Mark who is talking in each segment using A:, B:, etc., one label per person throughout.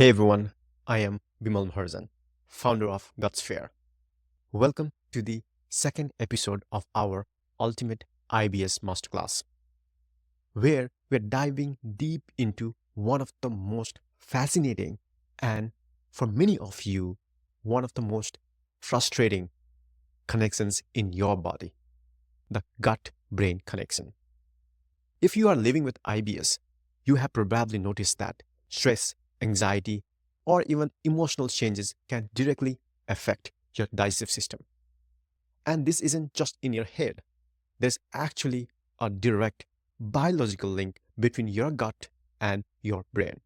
A: Hey everyone, I am Bimal Maharzan, founder of GutSphere. Welcome to the second episode of our Ultimate IBS Masterclass, where we're diving deep into one of the most fascinating and, for many of you, one of the most frustrating connections in your body, the gut-brain connection. If you are living with IBS, you have probably noticed that stress, anxiety, or even emotional changes can directly affect your digestive system. And this isn't just in your head, there's actually a direct biological link between your gut and your brain.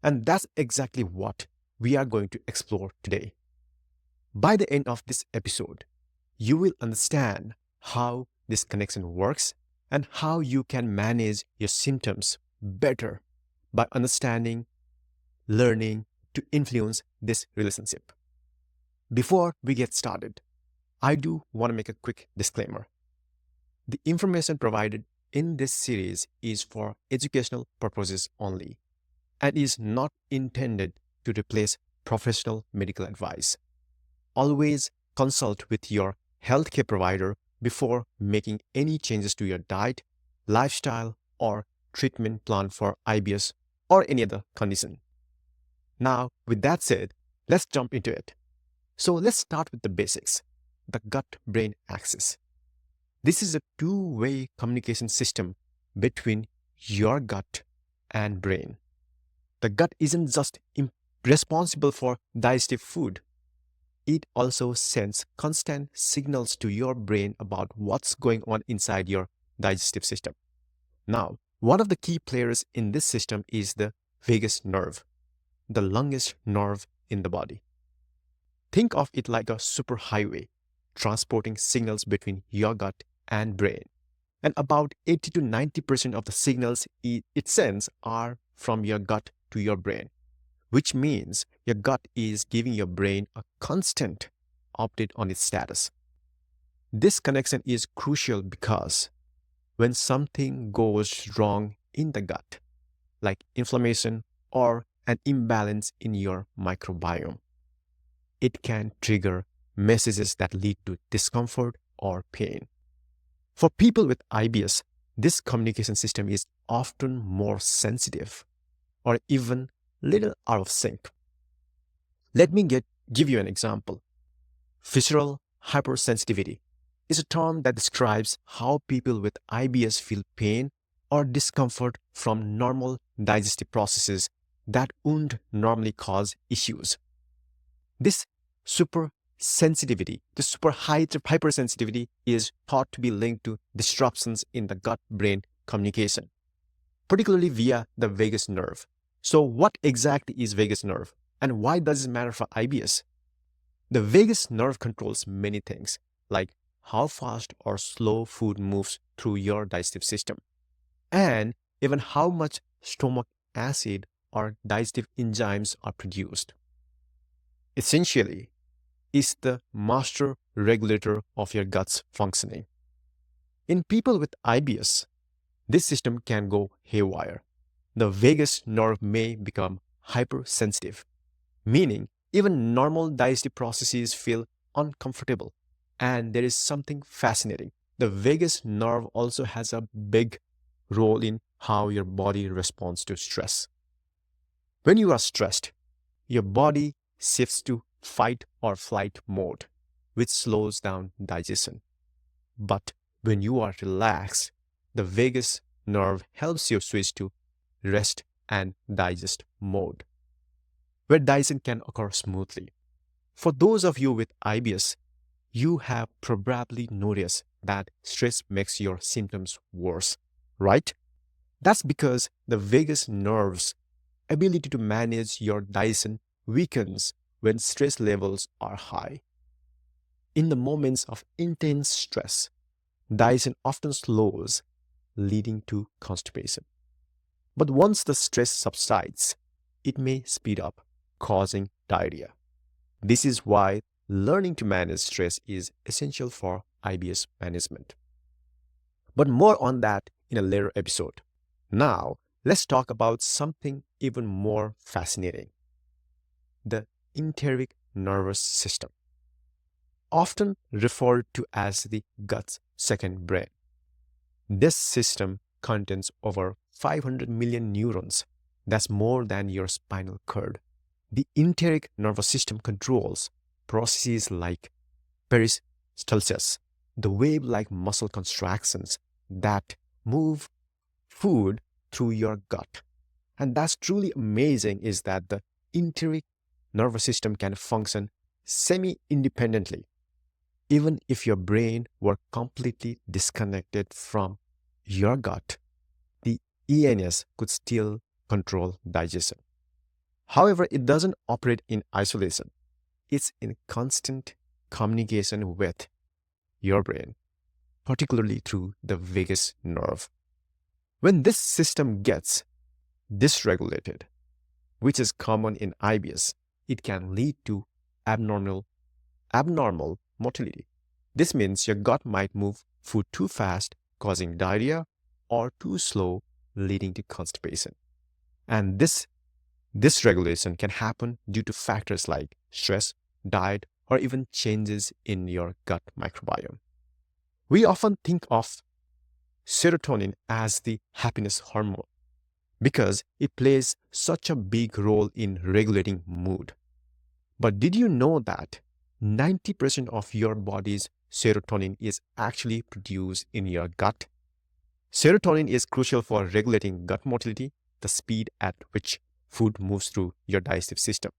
A: And that's exactly what we are going to explore today. By the end of this episode, you will understand how this connection works and how you can manage your symptoms better by understanding, learning to influence this relationship. Before we get started, I do want to make a quick disclaimer. The information provided in this series is for educational purposes only and is not intended to replace professional medical advice. Always consult with your healthcare provider before making any changes to your diet, lifestyle, or treatment plan for IBS or any other condition. Now, with that said, let's jump into it. So let's start with the basics, the gut-brain axis. This is a two-way communication system between your gut and brain. The gut isn't just responsible for digestive food. It also sends constant signals to your brain about what's going on inside your digestive system. Now, one of the key players in this system is the vagus nerve, the longest nerve in the body. Think of it like a superhighway transporting signals between your gut and brain. And about 80 to 90% of the signals it sends are from your gut to your brain, which means your gut is giving your brain a constant update on its status. This connection is crucial because when something goes wrong in the gut, like inflammation or an imbalance in your microbiome, it can trigger messages that lead to discomfort or pain. For people with IBS, this communication system is often more sensitive or even little out of sync. Let me give you an example. Visceral hypersensitivity is a term that describes how people with IBS feel pain or discomfort from normal digestive processes that wouldn't normally cause issues. This super hypersensitivity is thought to be linked to disruptions in the gut-brain communication, particularly via the vagus nerve. So what exactly is vagus nerve and why does it matter for IBS? The vagus nerve controls many things, like how fast or slow food moves through your digestive system, and even how much stomach acid or digestive enzymes are produced. Essentially, is the master regulator of your gut's functioning. In people with IBS, this system can go haywire. The vagus nerve may become hypersensitive, meaning even normal digestive processes feel uncomfortable. And there is something fascinating. The vagus nerve also has a big role in how your body responds to stress. When you are stressed, your body shifts to fight or flight mode, which slows down digestion. But when you are relaxed, the vagus nerve helps you switch to rest and digest mode, where digestion can occur smoothly. For those of you with IBS, you have probably noticed that stress makes your symptoms worse, right? That's because the vagus nerve's ability to manage your digestion weakens when stress levels are high. In the moments of intense stress, digestion often slows, leading to constipation. But once the stress subsides, it may speed up, causing diarrhea. This is why learning to manage stress is essential for IBS management. But more on that in a later episode. Now, let's talk about something even more fascinating: the enteric nervous system, often referred to as the gut's second brain. This system contains over 500 million neurons. That's more than your spinal cord. The enteric nervous system controls processes like peristalsis, the wave-like muscle contractions that move food through your gut. And that's truly amazing is that the enteric nervous system can function semi-independently. Even if your brain were completely disconnected from your gut, the ENS could still control digestion. However, it doesn't operate in isolation. It's in constant communication with your brain, particularly through the vagus nerve. When this system gets dysregulated, which is common in IBS, it can lead to abnormal motility. This means your gut might move food too fast, causing diarrhea, or too slow, leading to constipation. And this dysregulation can happen due to factors like stress, diet, or even changes in your gut microbiome. We often think of serotonin as the happiness hormone because it plays such a big role in regulating mood. But did you know that 90% of your body's serotonin is actually produced in your gut? Serotonin is crucial for regulating gut motility, the speed at which food moves through your digestive system.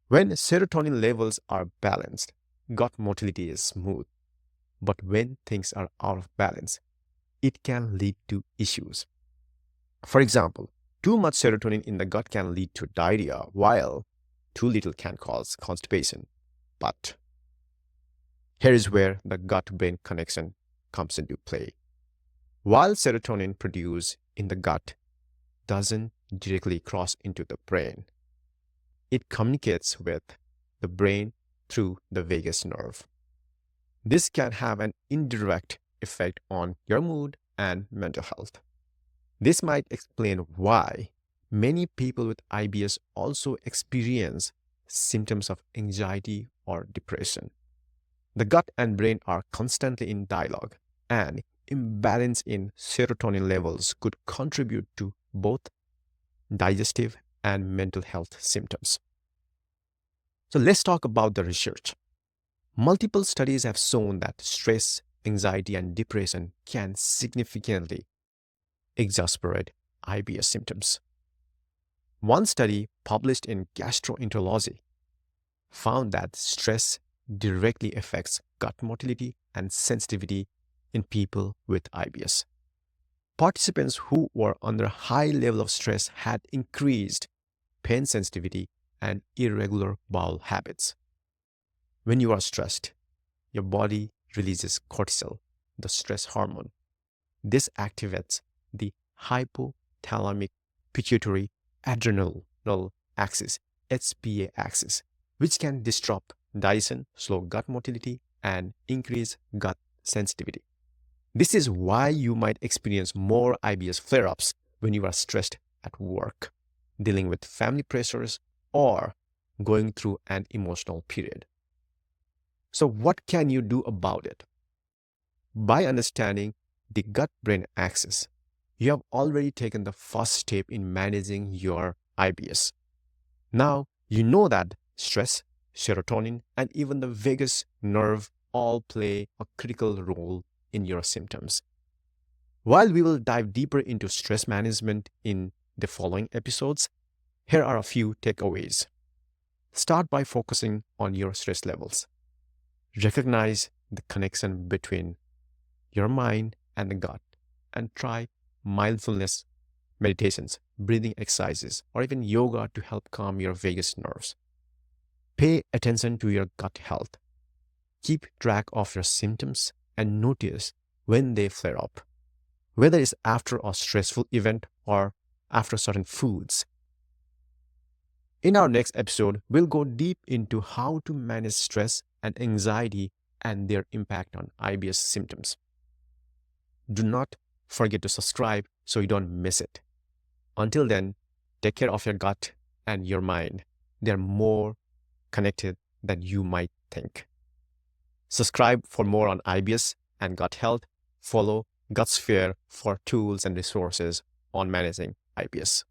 A: When serotonin levels are balanced, gut motility is smooth. But when things are out of balance, it can lead to issues. For example, too much serotonin in the gut can lead to diarrhea, while too little can cause constipation. But here is where the gut-brain connection comes into play. While serotonin produced in the gut doesn't directly cross into the brain, it communicates with the brain through the vagus nerve. This can have an indirect effect on your mood and mental health. This might explain why many people with IBS also experience symptoms of anxiety or depression. The gut and brain are constantly in dialogue, and imbalance in serotonin levels could contribute to both digestive and mental health symptoms. So let's talk about the research. Multiple studies have shown that stress, anxiety, and depression can significantly exacerbate IBS symptoms. One study published in Gastroenterology found that stress directly affects gut motility and sensitivity in people with IBS. Participants who were under a high level of stress had increased pain sensitivity and irregular bowel habits. When you are stressed, your body releases cortisol, the stress hormone. This activates the hypothalamic pituitary adrenal axis, HPA axis, which can disrupt digestion, slow gut motility, and increase gut sensitivity. This is why you might experience more IBS flare-ups when you are stressed at work, dealing with family pressures, or going through an emotional period. So what can you do about it? By understanding the gut-brain axis, you have already taken the first step in managing your IBS. Now, you know that stress, serotonin, and even the vagus nerve all play a critical role in your symptoms. While we will dive deeper into stress management in the following episodes, here are a few takeaways. Start by focusing on your stress levels. Recognize the connection between your mind and the gut, and try mindfulness meditations, breathing exercises, or even yoga to help calm your vagus nerves. Pay attention to your gut health. Keep track of your symptoms and notice when they flare up, whether it's after a stressful event or after certain foods. In our next episode, we'll go deep into how to manage stress and anxiety and their impact on IBS symptoms. Do not forget to subscribe so you don't miss it. Until then, take care of your gut and your mind. They're more connected than you might think. Subscribe for more on IBS and gut health. Follow GutSphere for tools and resources on managing IBS.